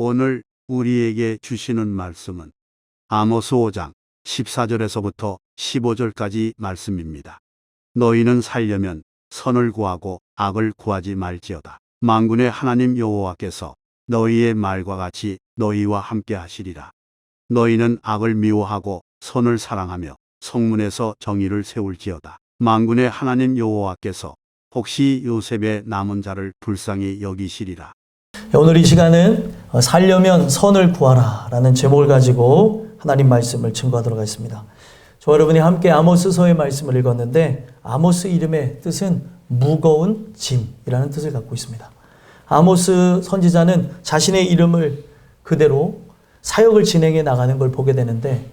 오늘 우리에게 주시는 말씀은 아모스 5장 14절에서부터 15절까지 말씀입니다. 너희는 살려면 선을 구하고 악을 구하지 말지어다. 만군의 하나님 여호와께서 너희의 말과 같이 너희와 함께 하시리라. 너희는 악을 미워하고 선을 사랑하며 성문에서 정의를 세울지어다. 만군의 하나님 여호와께서 혹시 요셉의 남은 자를 불쌍히 여기시리라. 오늘 이 시간은 살려면 선을 구하라 라는 제목을 가지고 하나님 말씀을 증거하도록 하겠습니다. 저와 여러분이 함께 아모스서의 말씀을 읽었는데 아모스 이름의 뜻은 무거운 짐이라는 뜻을 갖고 있습니다. 아모스 선지자는 자신의 이름을 그대로 사역을 진행해 나가는 걸 보게 되는데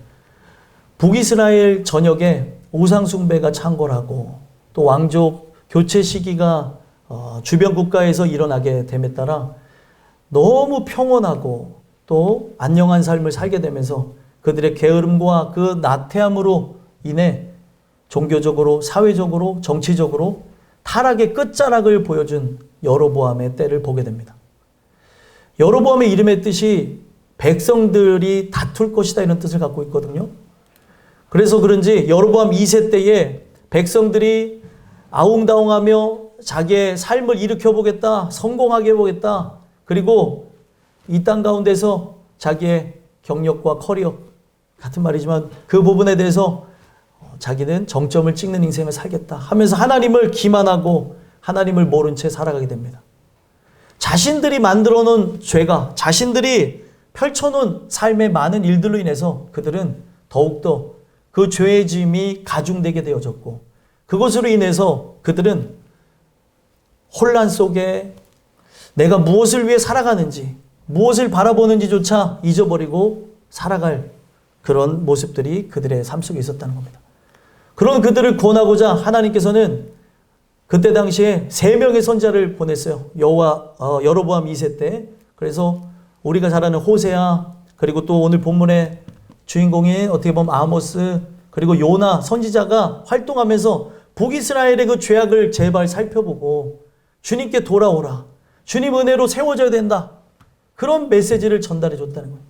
북이스라엘 전역에 우상숭배가 창궐하고 또 왕족 교체 시기가 주변 국가에서 일어나게 됨에 따라 너무 평온하고 또 안녕한 삶을 살게 되면서 그들의 게으름과 그 나태함으로 인해 종교적으로, 사회적으로, 정치적으로 타락의 끝자락을 보여준 여로보암의 때를 보게 됩니다. 여로보암의 이름의 뜻이 백성들이 다툴 것이다 이런 뜻을 갖고 있거든요. 그래서 그런지 여로보암 2세 때에 백성들이 아웅다웅하며 자기의 삶을 일으켜보겠다, 성공하게 해보겠다, 그리고 이 땅 가운데서 자기의 경력과 커리어 같은 말이지만 그 부분에 대해서 자기는 정점을 찍는 인생을 살겠다 하면서 하나님을 기만하고 하나님을 모른 채 살아가게 됩니다. 자신들이 만들어 놓은 죄가, 자신들이 펼쳐놓은 삶의 많은 일들로 인해서 그들은 더욱더 그 죄의 짐이 가중되게 되어졌고 그것으로 인해서 그들은 혼란 속에 내가 무엇을 위해 살아가는지, 무엇을 바라보는지조차 잊어버리고 살아갈 그런 모습들이 그들의 삶 속에 있었다는 겁니다. 그런 그들을 구원하고자 하나님께서는 그때 당시에 3명의 선지자를 보냈어요. 여로보암 2세 때. 그래서 우리가 잘 아는 호세아, 그리고 또 오늘 본문의 주인공이 어떻게 보면 아모스, 그리고 요나 선지자가 활동하면서 북이스라엘의 그 죄악을 제발 살펴보고 주님께 돌아오라. 주님 은혜로 세워져야 된다. 그런 메시지를 전달해 줬다는 거예요.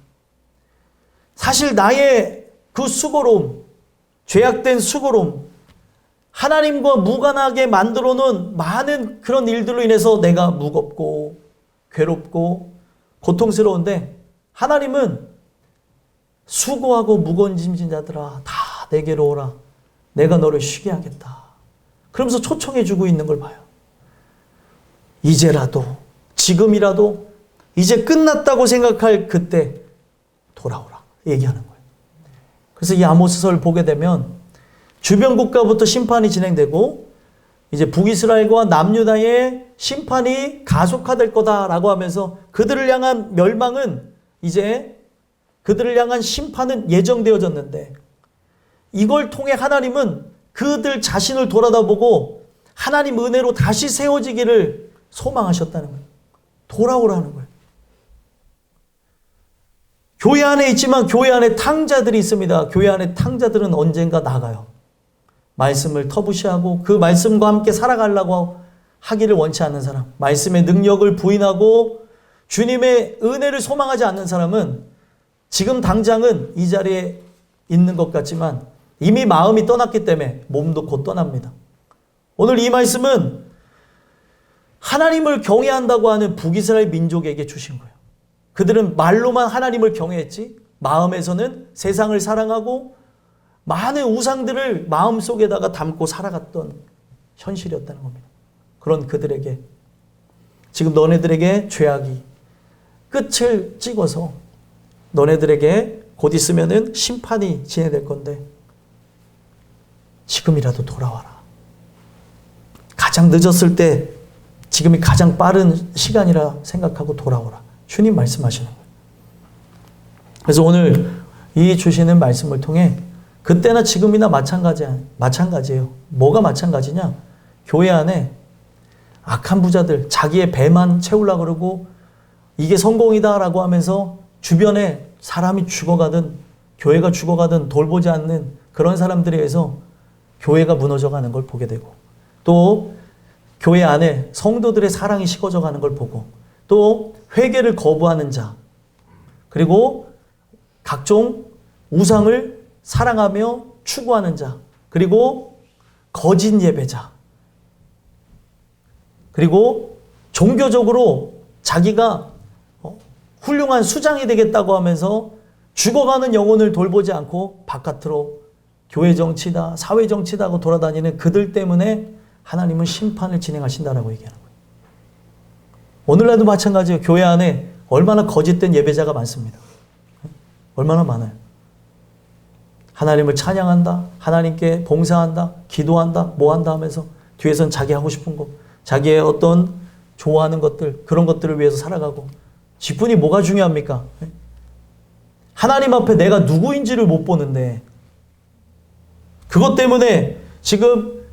사실 나의 그 수고로움, 죄악된 수고로움, 하나님과 무관하게 만들어 놓은 많은 그런 일들로 인해서 내가 무겁고 괴롭고 고통스러운데 하나님은 수고하고 무거운 짐진 자들아 다 내게로 오라. 내가 너를 쉬게 하겠다. 그러면서 초청해 주고 있는 걸 봐요. 이제라도, 지금이라도, 이제 끝났다고 생각할 그때 돌아오라 얘기하는 거예요. 그래서 이 아모스서를 보게 되면 주변 국가부터 심판이 진행되고 이제 북이스라엘과 남유다의 심판이 가속화될 거다라고 하면서 그들을 향한 멸망은 이제 그들을 향한 심판은 예정되어졌는데 이걸 통해 하나님은 그들 자신을 돌아다보고 하나님 은혜로 다시 세워지기를 소망하셨다는 거예요. 돌아오라는 거예요. 교회 안에 있지만 교회 안에 탕자들이 있습니다. 교회 안에 탕자들은 언젠가 나가요. 말씀을 터부시하고 그 말씀과 함께 살아가려고 하기를 원치 않는 사람, 말씀의 능력을 부인하고 주님의 은혜를 소망하지 않는 사람은 지금 당장은 이 자리에 있는 것 같지만 이미 마음이 떠났기 때문에 몸도 곧 떠납니다. 오늘 이 말씀은 하나님을 경외한다고 하는 북이스라엘 민족에게 주신 거예요. 그들은 말로만 하나님을 경외했지 마음에서는 세상을 사랑하고 많은 우상들을 마음속에다가 담고 살아갔던 현실이었다는 겁니다. 그런 그들에게 지금 너네들에게 죄악이 끝을 찍어서 너네들에게 곧 있으면은 심판이 진행될 건데 지금이라도 돌아와라. 가장 늦었을 때 지금이 가장 빠른 시간이라 생각하고 돌아오라. 주님 말씀하시는 거예요. 그래서 오늘 이 주시는 말씀을 통해 그때나 지금이나 마찬가지예요. 뭐가 마찬가지냐? 교회 안에 악한 부자들, 자기의 배만 채우려고 그러고 이게 성공이다라고 하면서 주변에 사람이 죽어가든 교회가 죽어가든 돌보지 않는 그런 사람들에 의해서 교회가 무너져가는 걸 보게 되고 또 교회 안에 성도들의 사랑이 식어져 가는 걸 보고 또 회개를 거부하는 자, 그리고 각종 우상을 사랑하며 추구하는 자, 그리고 거짓 예배자, 그리고 종교적으로 자기가 훌륭한 수장이 되겠다고 하면서 죽어가는 영혼을 돌보지 않고 바깥으로 교회 정치다, 사회 정치다 하고 돌아다니는 그들 때문에 하나님은 심판을 진행하신다라고 얘기하는 거예요. 오늘날도 마찬가지예요. 교회 안에 얼마나 거짓된 예배자가 많습니다. 얼마나 많아요. 하나님을 찬양한다, 하나님께 봉사한다, 기도한다, 뭐한다 하면서 뒤에서는 자기 하고 싶은 거, 자기의 어떤 좋아하는 것들, 그런 것들을 위해서 살아가고, 직분이 뭐가 중요합니까? 하나님 앞에 내가 누구인지를 못 보는데, 그것 때문에 지금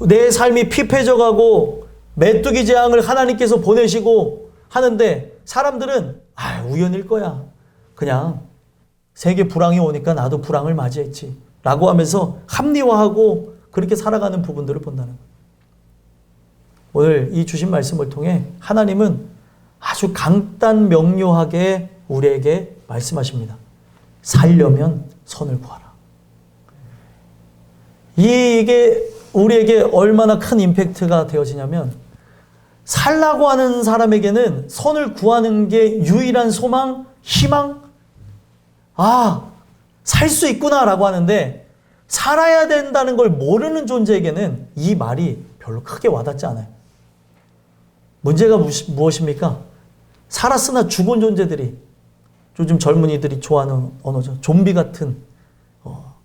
내 삶이 피폐져가고 메뚜기 재앙을 하나님께서 보내시고 하는데, 사람들은 우연일 거야. 그냥 세계 불황이 오니까 나도 불황을 맞이했지 라고 하면서 합리화하고 그렇게 살아가는 부분들을 본다는 거예요. 오늘 이 주신 말씀을 통해 하나님은 아주 강단명료하게 우리에게 말씀하십니다. 살려면 선을 구하라. 이게 우리에게 얼마나 큰 임팩트가 되어지냐면, 살라고 하는 사람에게는 선을 구하는 게 유일한 소망, 희망, 살 수 있구나 라고 하는데, 살아야 된다는 걸 모르는 존재에게는 이 말이 별로 크게 와닿지 않아요. 문제가 무엇입니까? 살았으나 죽은 존재들이, 요즘 젊은이들이 좋아하는 언어죠. 좀비 같은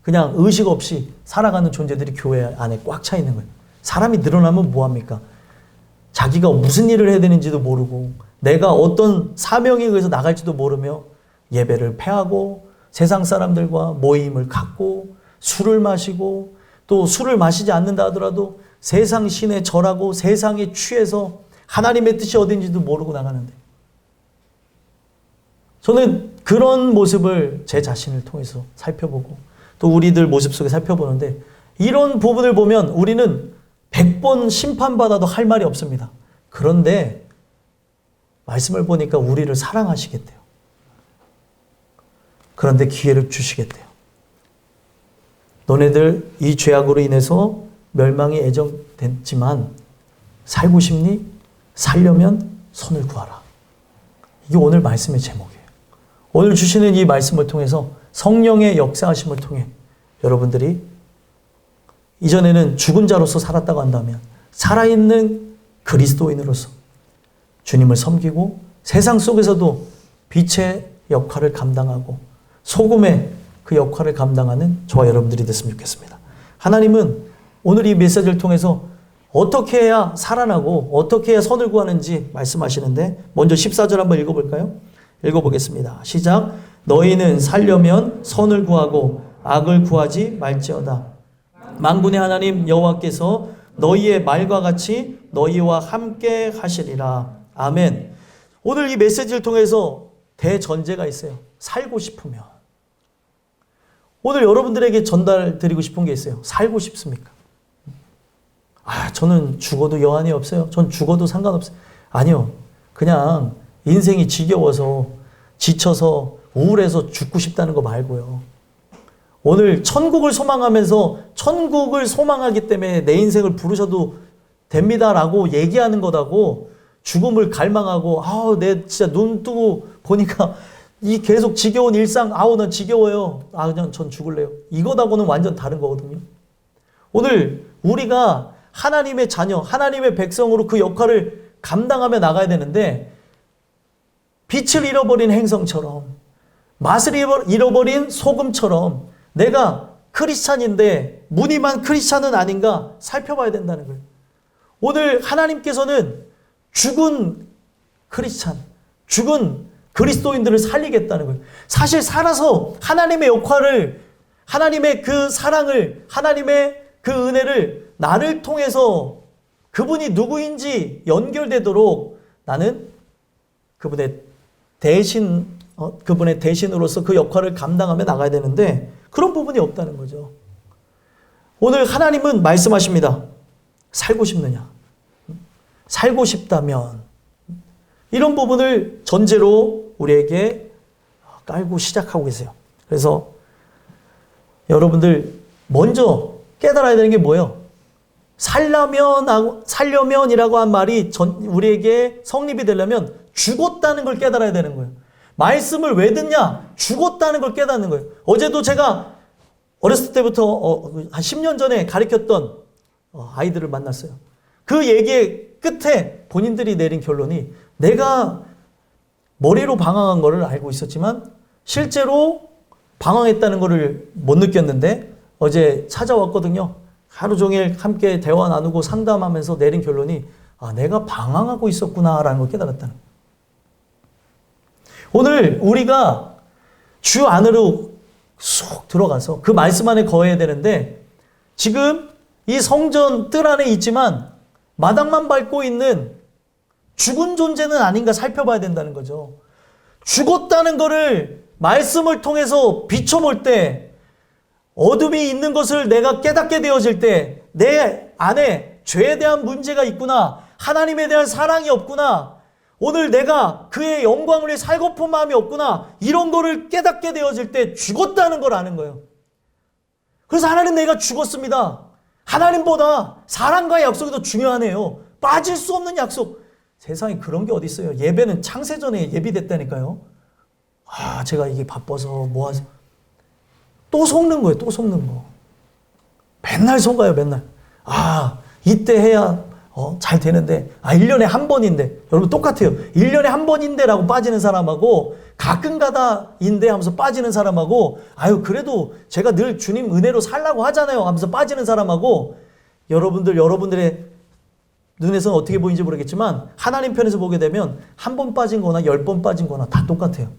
그냥 의식 없이 살아가는 존재들이 교회 안에 꽉 차 있는 거예요. 사람이 늘어나면 뭐합니까? 자기가 무슨 일을 해야 되는지도 모르고, 내가 어떤 사명에 의해서 나갈지도 모르며 예배를 패하고 세상 사람들과 모임을 갖고 술을 마시고, 또 술을 마시지 않는다 하더라도 세상 신에 절하고 세상에 취해서 하나님의 뜻이 어딘지도 모르고 나가는데, 저는 그런 모습을 제 자신을 통해서 살펴보고 또 우리들 모습 속에 살펴보는데, 이런 부분을 보면 우리는 100번 심판받아도 할 말이 없습니다. 그런데 말씀을 보니까 우리를 사랑하시겠대요. 그런데 기회를 주시겠대요. 너네들 이 죄악으로 인해서 멸망이 예정됐지만 살고 싶니? 살려면 선을 구하라. 이게 오늘 말씀의 제목이에요. 오늘 주시는 이 말씀을 통해서 성령의 역사하심을 통해 여러분들이 이전에는 죽은 자로서 살았다고 한다면 살아있는 그리스도인으로서 주님을 섬기고 세상 속에서도 빛의 역할을 감당하고 소금의 그 역할을 감당하는 저와 여러분들이 됐으면 좋겠습니다. 하나님은 오늘 이 메시지를 통해서 어떻게 해야 살아나고 어떻게 해야 선을 구하는지 말씀하시는데, 먼저 14절 한번 읽어볼까요? 읽어보겠습니다. 시작. 너희는 살려면 선을 구하고 악을 구하지 말지어다. 만군의 하나님 여호와께서 너희의 말과 같이 너희와 함께 하시리라. 아멘. 오늘 이 메시지를 통해서 대전제가 있어요. 살고 싶으면. 오늘 여러분들에게 전달드리고 싶은 게 있어요. 살고 싶습니까? 저는 죽어도 여한이 없어요. 전 죽어도 상관없어요. 아니요. 그냥 인생이 지겨워서 지쳐서 우울해서 죽고 싶다는 거 말고요. 오늘 천국을 소망하면서 천국을 소망하기 때문에 내 인생을 부르셔도 됩니다라고 얘기하는 거다고, 죽음을 갈망하고 내 진짜 눈 뜨고 보니까 이 계속 지겨운 일상, 난 지겨워요. 그냥 전 죽을래요. 이거다고는 완전 다른 거거든요. 오늘 우리가 하나님의 자녀, 하나님의 백성으로 그 역할을 감당하며 나가야 되는데, 빛을 잃어버린 행성처럼, 맛을 잃어버린 소금처럼 내가 크리스찬인데 무늬만 크리스찬은 아닌가 살펴봐야 된다는 거예요. 오늘 하나님께서는 죽은 크리스찬, 죽은 그리스도인들을 살리겠다는 거예요. 사실 살아서 하나님의 역할을, 하나님의 그 사랑을, 하나님의 그 은혜를 나를 통해서 그분이 누구인지 연결되도록 나는 그분의 대신으로서 그 역할을 감당하며 나가야 되는데, 그런 부분이 없다는 거죠. 오늘 하나님은 말씀하십니다. 살고 싶느냐? 살고 싶다면, 이런 부분을 전제로 우리에게 깔고 시작하고 계세요. 그래서 여러분들 먼저 깨달아야 되는 게 뭐예요? 살려면이라고 한 말이 우리에게 성립이 되려면 죽었다는 걸 깨달아야 되는 거예요. 말씀을 왜 듣냐? 죽었다는 걸 깨닫는 거예요. 어제도 제가 어렸을 때부터 한 10년 전에 가르쳤던 아이들을 만났어요. 그 얘기의 끝에 본인들이 내린 결론이 내가 머리로 방황한 거를 알고 있었지만 실제로 방황했다는 거를 못 느꼈는데 어제 찾아왔거든요. 하루 종일 함께 대화 나누고 상담하면서 내린 결론이 내가 방황하고 있었구나라는 걸 깨달았다는 거예요. 오늘 우리가 주 안으로 쏙 들어가서 그 말씀 안에 거해야 되는데 지금 이 성전 뜰 안에 있지만 마당만 밟고 있는 죽은 존재는 아닌가 살펴봐야 된다는 거죠. 죽었다는 거를 말씀을 통해서 비춰볼 때 어둠이 있는 것을 내가 깨닫게 되어질 때 내 안에 죄에 대한 문제가 있구나. 하나님에 대한 사랑이 없구나. 오늘 내가 그의 영광을 위해 살고픈 마음이 없구나. 이런 거를 깨닫게 되어질 때 죽었다는 걸 아는 거예요. 그래서 하나님 내가 죽었습니다. 하나님보다 사랑과의 약속이 더 중요하네요. 빠질 수 없는 약속. 세상에 그런 게 어디 있어요. 예배는 창세전에 예비됐다니까요. 제가 이게 바빠서 모아서 또 속는 거예요. 또 속는 거. 맨날 속아요. 맨날. 이때 해야 잘 되는데 1년에 한 번인데 여러분 똑같아요. 1년에 한 번인데 라고 빠지는 사람하고 가끔 가다인데 하면서 빠지는 사람하고 그래도 제가 늘 주님 은혜로 살라고 하잖아요 하면서 빠지는 사람하고 여러분들의 눈에서는 어떻게 보이는지 모르겠지만 하나님 편에서 보게 되면 한 번 빠진 거나 10번 빠진 거나 다 똑같아요.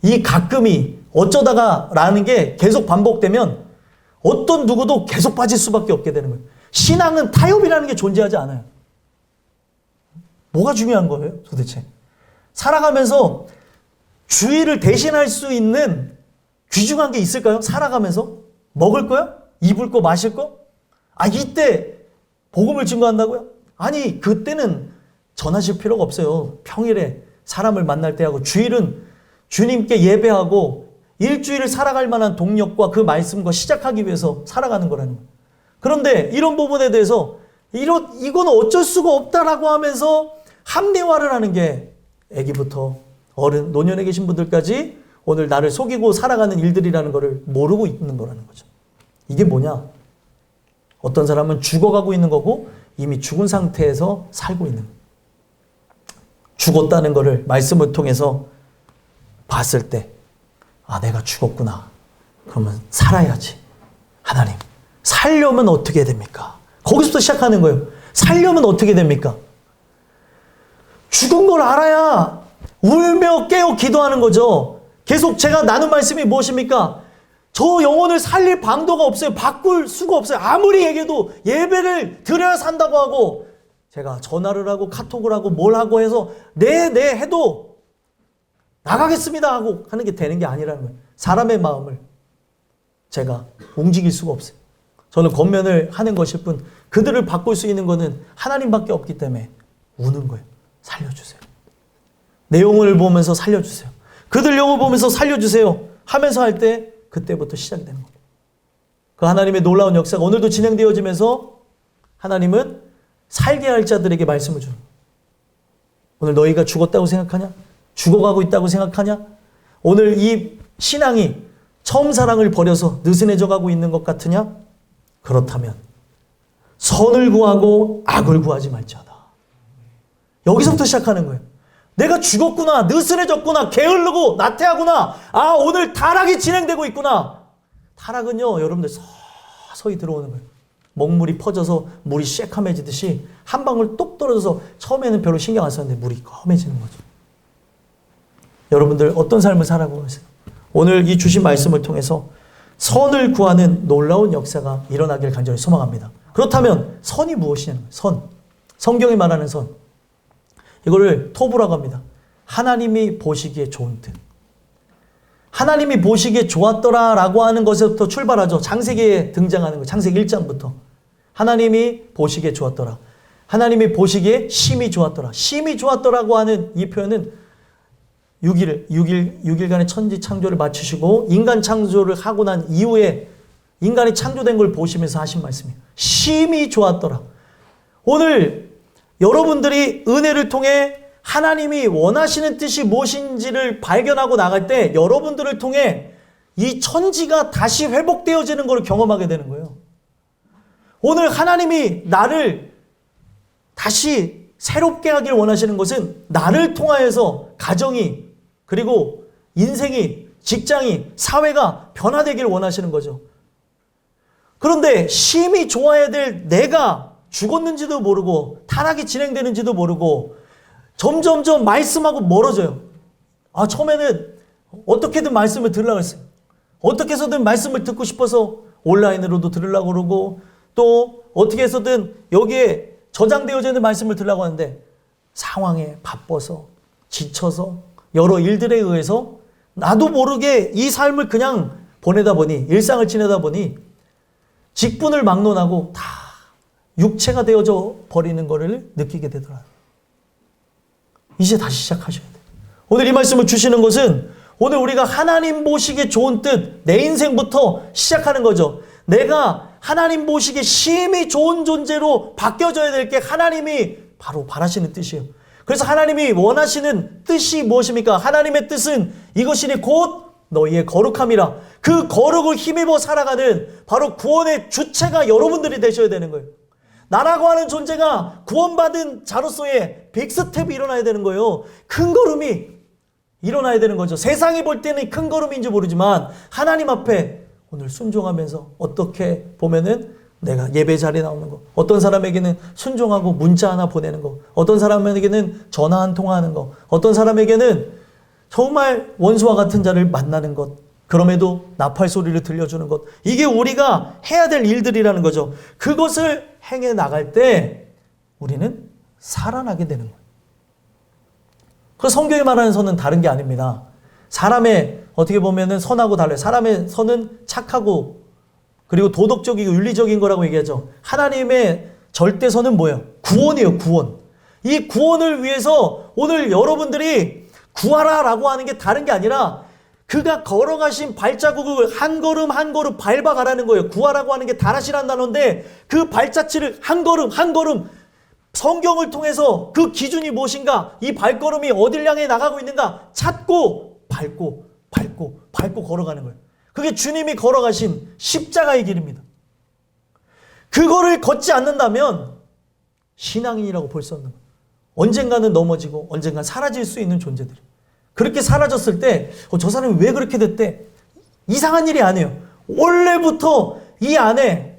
이 가끔이 어쩌다가 라는 게 계속 반복되면 어떤 누구도 계속 빠질 수밖에 없게 되는 거예요. 신앙은 타협이라는 게 존재하지 않아요. 뭐가 중요한 거예요 도대체? 살아가면서 주의를 대신할 수 있는 귀중한 게 있을까요? 살아가면서 먹을 거요? 입을 거? 마실 거? 이때 복음을 증거한다고요? 아니 그때는 전하실 필요가 없어요. 평일에 사람을 만날 때 하고 주일은 주님께 예배하고 일주일을 살아갈 만한 동력과 그 말씀과 시작하기 위해서 살아가는 거라는 거예요. 그런데 이런 부분에 대해서 이건 어쩔 수가 없다라고 하면서 합리화를 하는 게 애기부터 어른, 노년에 계신 분들까지 오늘 나를 속이고 살아가는 일들이라는 것을 모르고 있는 거라는 거죠. 이게 뭐냐? 어떤 사람은 죽어가고 있는 거고 이미 죽은 상태에서 살고 있는 거예요. 죽었다는 것을 말씀을 통해서 봤을 때 내가 죽었구나. 그러면 살아야지. 하나님, 살려면 어떻게 됩니까? 거기서부터 시작하는 거예요. 살려면 어떻게 됩니까? 죽은 걸 알아야 울며 깨어 기도하는 거죠. 계속 제가 나눈 말씀이 무엇입니까? 저 영혼을 살릴 방도가 없어요. 바꿀 수가 없어요. 아무리 얘기해도 예배를 드려야 산다고 하고 제가 전화를 하고 카톡을 하고 뭘 하고 해서 네 해도 나가겠습니다 하고 하는 게 되는 게 아니라는 거예요. 사람의 마음을 제가 움직일 수가 없어요. 저는 권면을 하는 것일 뿐 그들을 바꿀 수 있는 것은 하나님밖에 없기 때문에 우는 거예요. 살려주세요. 내 영혼을 보면서 살려주세요. 그들 영혼을 보면서 살려주세요 하면서 할 때 그때부터 시작이 되는 겁니다. 그 하나님의 놀라운 역사가 오늘도 진행되어지면서 하나님은 살게 할 자들에게 말씀을 주는 거예요. 오늘 너희가 죽었다고 생각하냐? 죽어가고 있다고 생각하냐? 오늘 이 신앙이 처음 사랑을 버려서 느슨해져 가고 있는 것 같으냐? 그렇다면 선을 구하고 악을 구하지 말지어다. 여기서부터 시작하는 거예요. 내가 죽었구나, 느슨해졌구나, 게으르고 나태하구나. 오늘 타락이 진행되고 있구나. 타락은요, 여러분들 서서히 들어오는 거예요. 먹물이 퍼져서 물이 쉐캄해지듯이 한 방울 똑 떨어져서 처음에는 별로 신경 안 썼는데 물이 검해지는 거죠. 여러분들 어떤 삶을 살아가고 계세요? 오늘 이 주신 말씀을 통해서 선을 구하는 놀라운 역사가 일어나길 간절히 소망합니다. 그렇다면 선이 무엇이냐는 거예요. 선. 성경이 말하는 선. 이거를 토부라고 합니다. 하나님이 보시기에 좋은 뜻. 하나님이 보시기에 좋았더라라고 하는 것에서부터 출발하죠. 창세기에 등장하는 거. 창세기 1장부터. 하나님이 보시기에 좋았더라. 하나님이 보시기에 심히 좋았더라. 심히 좋았더라고 하는 이 표현은 6일간의 천지 창조를 마치시고 인간 창조를 하고 난 이후에 인간이 창조된 걸 보시면서 하신 말씀이에요. 심히 좋았더라. 오늘 여러분들이 은혜를 통해 하나님이 원하시는 뜻이 무엇인지를 발견하고 나갈 때 여러분들을 통해 이 천지가 다시 회복되어지는 걸 경험하게 되는 거예요. 오늘 하나님이 나를 다시 새롭게 하길 원하시는 것은 나를 통하여서 가정이 그리고 인생이 직장이 사회가 변화되길 원하시는 거죠. 그런데 심히 좋아야 될 내가 죽었는지도 모르고 타락이 진행되는지도 모르고 점점점 말씀하고 멀어져요. 처음에는 어떻게든 말씀을 들으려고 했어요. 어떻게 해서든 말씀을 듣고 싶어서 온라인으로도 들으려고 그러고 또 어떻게 해서든 여기에 저장되어져 있는 말씀을 들으려고 하는데 상황에 바빠서 지쳐서 여러 일들에 의해서 나도 모르게 이 삶을 그냥 보내다 보니 일상을 지내다 보니 직분을 막론하고 다 육체가 되어져 버리는 것을 느끼게 되더라고요. 이제 다시 시작하셔야 돼요. 오늘 이 말씀을 주시는 것은 오늘 우리가 하나님 보시기에 좋은 뜻, 내 인생부터 시작하는 거죠. 내가 하나님 보시기에 심히 좋은 존재로 바뀌어져야 될 게 하나님이 바로 바라시는 뜻이에요. 그래서 하나님이 원하시는 뜻이 무엇입니까? 하나님의 뜻은 이것이니 곧 너희의 거룩함이라. 그 거룩을 힘입어 살아가는 바로 구원의 주체가 여러분들이 되셔야 되는 거예요. 나라고 하는 존재가 구원받은 자로서의 빅스텝이 일어나야 되는 거예요. 큰 걸음이 일어나야 되는 거죠. 세상이 볼 때는 큰 걸음인지 모르지만 하나님 앞에 오늘 순종하면서 어떻게 보면은 내가 예배 자리에 나오는 거, 어떤 사람에게는 순종하고 문자 하나 보내는 거, 어떤 사람에게는 전화 한 통화하는 거, 어떤 사람에게는 정말 원수와 같은 자를 만나는 것, 그럼에도 나팔 소리를 들려주는 것, 이게 우리가 해야 될 일들이라는 거죠. 그것을 행해 나갈 때 우리는 살아나게 되는 거예요. 그 성경이 말하는 선은 다른 게 아닙니다. 사람의 어떻게 보면은 선하고 달라요. 사람의 선은 착하고 그리고 도덕적이고 윤리적인 거라고 얘기하죠. 하나님의 절대선은 뭐예요? 구원이에요, 구원. 이 구원을 위해서 오늘 여러분들이 구하라라고 하는 게 다른 게 아니라 그가 걸어가신 발자국을 한 걸음 한 걸음 밟아가라는 거예요. 구하라고 하는 게 다라시라는 단어인데 그 발자취를 한 걸음 한 걸음 성경을 통해서 그 기준이 무엇인가, 이 발걸음이 어딜 향해 나가고 있는가 찾고 밟고 걸어가는 거예요. 그게 주님이 걸어가신 십자가의 길입니다. 그거를 걷지 않는다면 신앙인이라고 볼 수 없는 거예요. 언젠가는 넘어지고 언젠가는 사라질 수 있는 존재들. 그렇게 사라졌을 때 저 사람이 왜 그렇게 됐대? 이상한 일이 아니에요. 원래부터 이 안에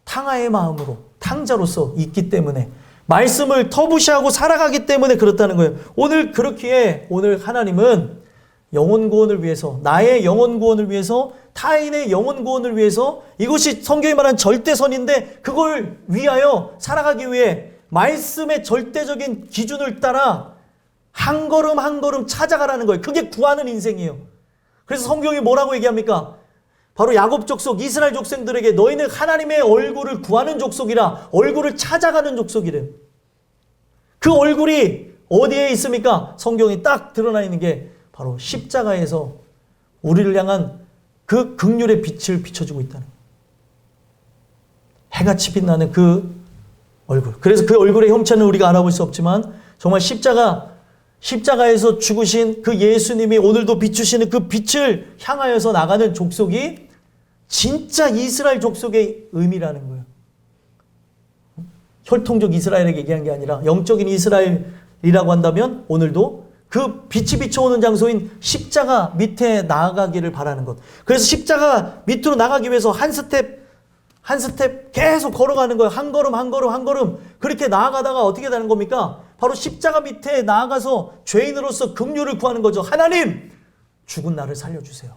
탕아의 마음으로 탕자로서 있기 때문에 말씀을 터부시하고 살아가기 때문에 그렇다는 거예요. 오늘 그렇기에 오늘 하나님은 영혼 구원을 위해서, 나의 영혼 구원을 위해서, 타인의 영혼 구원을 위해서, 이것이 성경이 말하는 절대선인데 그걸 위하여 살아가기 위해 말씀의 절대적인 기준을 따라 한 걸음 한 걸음 찾아가라는 거예요. 그게 구하는 인생이에요. 그래서 성경이 뭐라고 얘기합니까? 바로 야곱 족속, 이스라엘 족생들에게 너희는 하나님의 얼굴을 구하는 족속이라, 얼굴을 찾아가는 족속이래요. 그 얼굴이 어디에 있습니까? 성경이 딱 드러나 있는 게 바로 십자가에서 우리를 향한 그 긍휼의 빛을 비춰주고 있다는 거예요. 해같이 빛나는 그 얼굴. 그래서 그 얼굴의 형체는 우리가 알아볼 수 없지만 정말 십자가에서 죽으신 그 예수님이 오늘도 비추시는 그 빛을 향하여서 나가는 족속이 진짜 이스라엘 족속의 의미라는 거예요. 혈통적 이스라엘에게 얘기한 게 아니라 영적인 이스라엘이라고 한다면 오늘도 그 빛이 비춰오는 장소인 십자가 밑에 나아가기를 바라는 것. 그래서 십자가 밑으로 나가기 위해서 한 스텝 계속 걸어가는 거예요. 한 걸음 한 걸음 한 걸음. 그렇게 나아가다가 어떻게 되는 겁니까? 바로 십자가 밑에 나아가서 죄인으로서 긍휼을 구하는 거죠. 하나님, 죽은 나를 살려주세요.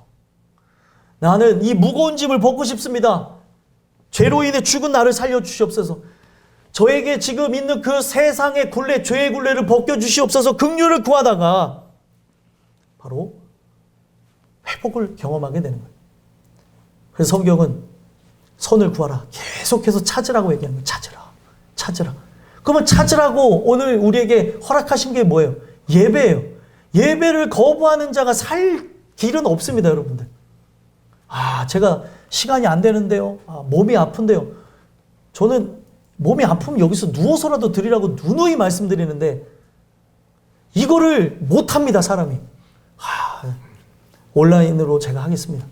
나는 이 무거운 짐을 벗고 싶습니다. 죄로 인해 죽은 나를 살려주시옵소서. 저에게 지금 있는 그 세상의 굴레, 죄의 굴레를 벗겨주시옵소서. 긍휼을 구하다가 바로 회복을 경험하게 되는 거예요. 그래서 성경은 선을 구하라, 계속해서 찾으라고 얘기하는 거예요. 찾으라. 그러면 찾으라고 오늘 우리에게 허락하신 게 뭐예요? 예배예요. 예배를 거부하는 자가 살 길은 없습니다, 여러분들. 제가 시간이 안 되는데요. 몸이 아픈데요. 저는 몸이 아프면 여기서 누워서라도 드리라고 누누이 말씀드리는데 이거를 못합니다, 사람이. 온라인으로 제가 하겠습니다.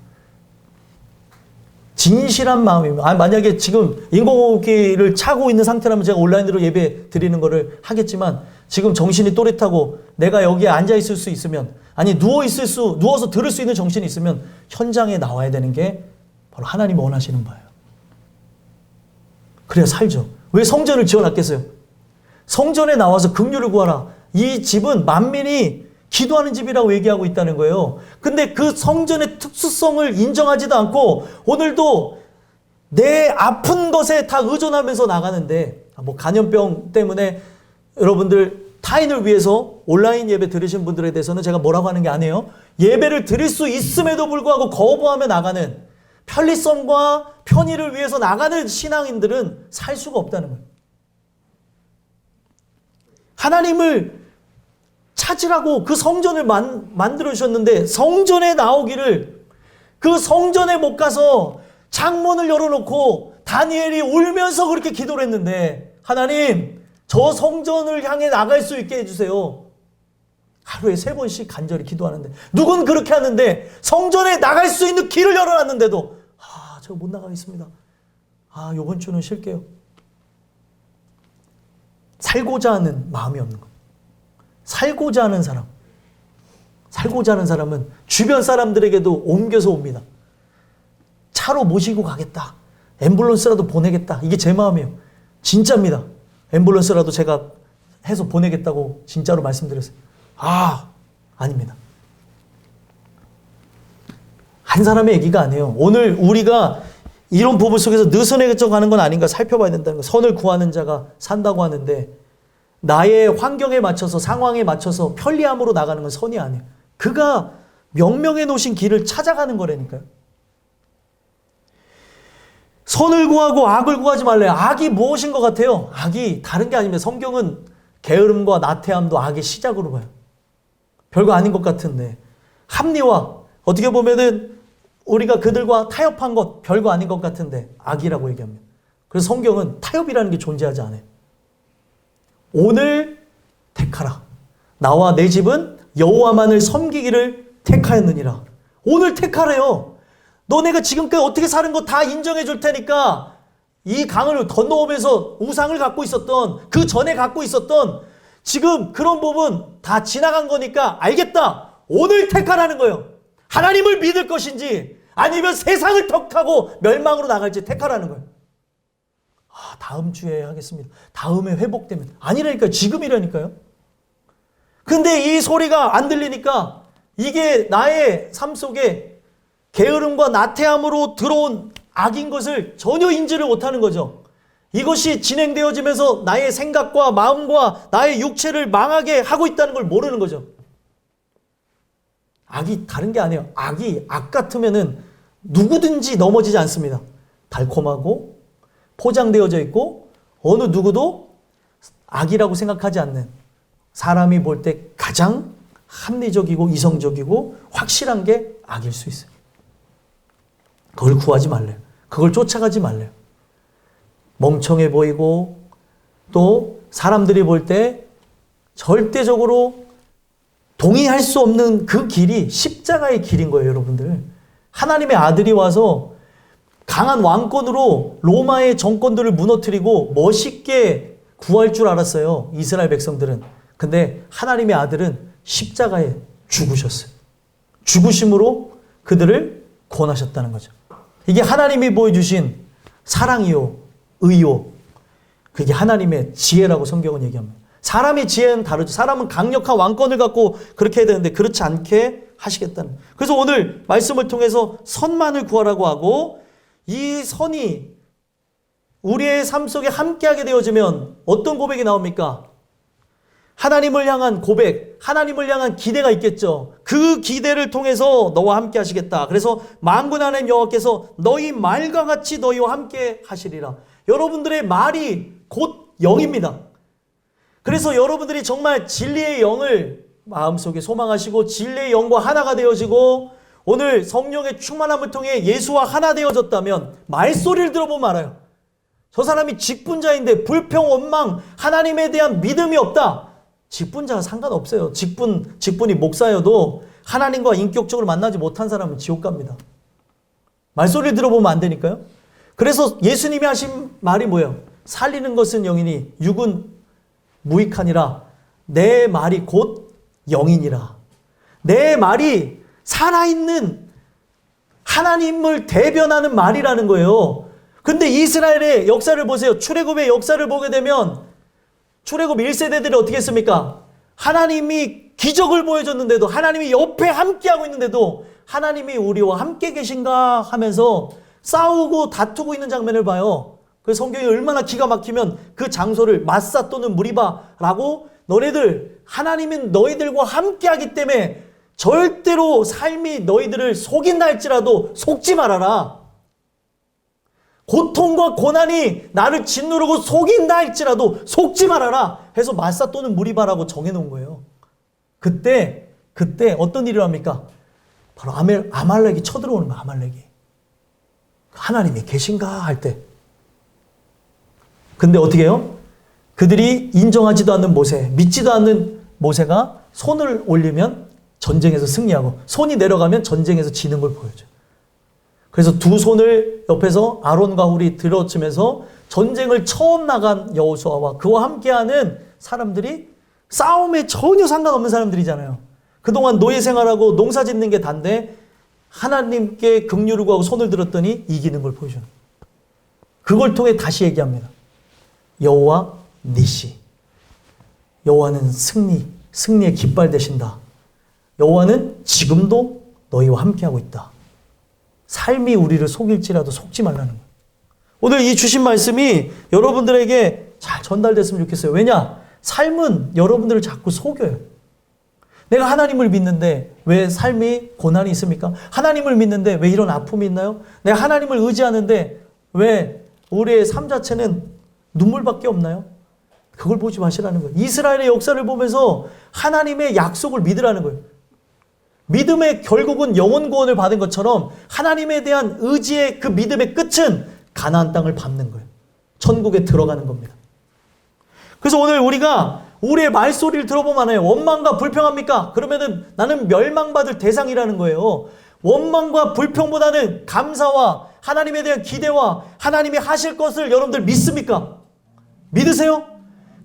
진실한 마음이면, 만약에 지금 인공호흡기를 차고 있는 상태라면 제가 온라인으로 예배 드리는 거를 하겠지만, 지금 정신이 또렷하고 내가 여기에 앉아 있을 수 있으면, 누워서 들을 수 있는 정신이 있으면 현장에 나와야 되는 게 바로 하나님이 원하시는 바예요. 그래야 살죠. 왜 성전을 지어놨겠어요? 성전에 나와서 긍휼을 구하라. 이 집은 만민이 기도하는 집이라고 얘기하고 있다는 거예요. 근데 그 성전의 특수성을 인정하지도 않고 오늘도 내 아픈 것에 다 의존하면서 나가는데, 간염병 때문에 여러분들 타인을 위해서 온라인 예배 들으신 분들에 대해서는 제가 뭐라고 하는 게 아니에요. 예배를 드릴 수 있음에도 불구하고 거부하며 나가는, 편리성과 편의를 위해서 나가는 신앙인들은 살 수가 없다는 거예요. 하나님을 찾으라고 그 성전을 만들어 주셨는데 성전에 나오기를, 그 성전에 못 가서 창문을 열어놓고 다니엘이 울면서 그렇게 기도를 했는데, 하나님 저 성전을 향해 나갈 수 있게 해주세요. 하루에 3번씩 간절히 기도하는데, 누군 그렇게 하는데 성전에 나갈 수 있는 길을 열어놨는데도 저 못 나가겠습니다. 이번 주는 쉴게요. 살고자 하는 마음이 없는 거예요. 살고자 하는 사람은 주변 사람들에게도 옮겨서 옵니다. 차로 모시고 가겠다. 앰뷸런스라도 보내겠다. 이게 제 마음이에요. 진짜입니다. 앰뷸런스라도 제가 해서 보내겠다고 진짜로 말씀드렸어요. 아닙니다. 한 사람의 얘기가 아니에요. 오늘 우리가 이런 부분 속에서 느슨해져 가는 건 아닌가 살펴봐야 된다는 거. 선을 구하는 자가 산다고 하는데, 나의 환경에 맞춰서, 상황에 맞춰서 편리함으로 나가는 건 선이 아니에요. 그가 명명해 놓으신 길을 찾아가는 거라니까요. 선을 구하고 악을 구하지 말래요. 악이 무엇인 것 같아요? 악이 다른 게 아닙니다. 성경은 게으름과 나태함도 악의 시작으로 봐요. 별거 아닌 것 같은데, 합리화, 어떻게 보면은 우리가 그들과 타협한 것, 별거 아닌 것 같은데 악이라고 얘기합니다. 그래서 성경은 타협이라는 게 존재하지 않아요. 오늘 택하라. 나와 내 집은 여호와만을 섬기기를 택하였느니라. 오늘 택하래요. 너네가 지금까지 어떻게 사는 거 다 인정해 줄 테니까, 이 강을 건너오면서 우상을 갖고 있었던, 그 전에 갖고 있었던 지금 그런 부분 다 지나간 거니까 알겠다. 오늘 택하라는 거예요. 하나님을 믿을 것인지 아니면 세상을 덕하고 멸망으로 나갈지 택하라는 거예요. 다음 주에 하겠습니다. 다음에 회복되면. 아니라니까요. 지금이라니까요. 근데 이 소리가 안 들리니까 이게 나의 삶 속에 게으름과 나태함으로 들어온 악인 것을 전혀 인지를 못하는 거죠. 이것이 진행되어지면서 나의 생각과 마음과 나의 육체를 망하게 하고 있다는 걸 모르는 거죠. 악이 다른 게 아니에요. 악이 악 같으면은 누구든지 넘어지지 않습니다. 달콤하고 포장되어져 있고 어느 누구도 악이라고 생각하지 않는, 사람이 볼 때 가장 합리적이고 이성적이고 확실한 게 악일 수 있어요. 그걸 구하지 말래요. 그걸 쫓아가지 말래요. 멍청해 보이고 또 사람들이 볼 때 절대적으로 동의할 수 없는 그 길이 십자가의 길인 거예요, 여러분들. 하나님의 아들이 와서 강한 왕권으로 로마의 정권들을 무너뜨리고 멋있게 구할 줄 알았어요, 이스라엘 백성들은. 근데 하나님의 아들은 십자가에 죽으셨어요. 죽으심으로 그들을 구원하셨다는 거죠. 이게 하나님이 보여주신 사랑이요, 의요, 그게 하나님의 지혜라고 성경은 얘기합니다. 사람의 지혜는 다르죠. 사람은 강력한 왕권을 갖고 그렇게 해야 되는데 그렇지 않게 하시겠다는. 그래서 오늘 말씀을 통해서 선만을 구하라고 하고, 이 선이 우리의 삶 속에 함께하게 되어지면 어떤 고백이 나옵니까? 하나님을 향한 고백, 하나님을 향한 기대가 있겠죠. 그 기대를 통해서 너와 함께 하시겠다. 그래서 만군 하나님 여호와께서 너희 말과 같이 너희와 함께 하시리라. 여러분들의 말이 곧 영입니다. 그래서 여러분들이 정말 진리의 영을 마음속에 소망하시고 진리의 영과 하나가 되어지고 오늘 성령의 충만함을 통해 예수와 하나 되어졌다면 말소리를 들어보면 알아요. 저 사람이 직분자인데 불평, 원망, 하나님에 대한 믿음이 없다. 직분자가 상관없어요. 직분이 목사여도 하나님과 인격적으로 만나지 못한 사람은 지옥 갑니다. 말소리를 들어보면 안 되니까요. 그래서 예수님이 하신 말이 뭐예요? 살리는 것은 영이니 육은 무익하니라. 내 말이 곧 영이니라. 내 말이 살아있는 하나님을 대변하는 말이라는 거예요. 근데 이스라엘의 역사를 보세요. 출애굽의 역사를 보게 되면 출애굽 1세대들이 어떻게 했습니까? 하나님이 기적을 보여줬는데도 하나님이 옆에 함께하고 있는데도 하나님이 우리와 함께 계신가 하면서 싸우고 다투고 있는 장면을 봐요. 그 성경이 얼마나 기가 막히면 그 장소를 마사 또는 무리바라고 너희들 하나님은 너희들과 함께하기 때문에 절대로 삶이 너희들을 속인다 할지라도 속지 말아라. 고통과 고난이 나를 짓누르고 속인다 할지라도 속지 말아라 해서 마사 또는 무리바라고 정해놓은 거예요. 그때 어떤 일을 합니까? 바로 아말렉이 쳐들어오는 거야. 아말렉이. 하나님이 계신가 할 때. 근데 어떻게 해요? 그들이 인정하지도 않는 모세, 믿지도 않는 모세가 손을 올리면 전쟁에서 승리하고 손이 내려가면 전쟁에서 지는 걸 보여줘요. 그래서 두 손을 옆에서 아론과 훌이 들어주면서 전쟁을 처음 나간 여호수아와 그와 함께하는 사람들이 싸움에 전혀 상관없는 사람들이잖아요. 그동안 노예 생활하고 농사 짓는 게 단데 하나님께 긍휼을 구하고 손을 들었더니 이기는 걸 보여주는 거예요. 그걸 통해 다시 얘기합니다. 여호와 니시. 여호와는 승리의 깃발 되신다. 여호와는 지금도 너희와 함께하고 있다. 삶이 우리를 속일지라도 속지 말라는 거예요. 오늘 이 주신 말씀이 여러분들에게 잘 전달됐으면 좋겠어요. 왜냐? 삶은 여러분들을 자꾸 속여요. 내가 하나님을 믿는데 왜 삶이 고난이 있습니까? 하나님을 믿는데 왜 이런 아픔이 있나요? 내가 하나님을 의지하는데 왜 우리의 삶 자체는 눈물밖에 없나요? 그걸 보지 마시라는 거예요. 이스라엘의 역사를 보면서 하나님의 약속을 믿으라는 거예요. 믿음의 결국은 영혼 구원을 받은 것처럼 하나님에 대한 의지의 그 믿음의 끝은 가나안 땅을 밟는 거예요. 천국에 들어가는 겁니다. 그래서 오늘 우리가 우리의 말소리를 들어보면 해요. 원망과 불평합니까? 그러면은 나는 멸망받을 대상이라는 거예요. 원망과 불평보다는 감사와 하나님에 대한 기대와 하나님이 하실 것을 여러분들 믿습니까? 믿으세요?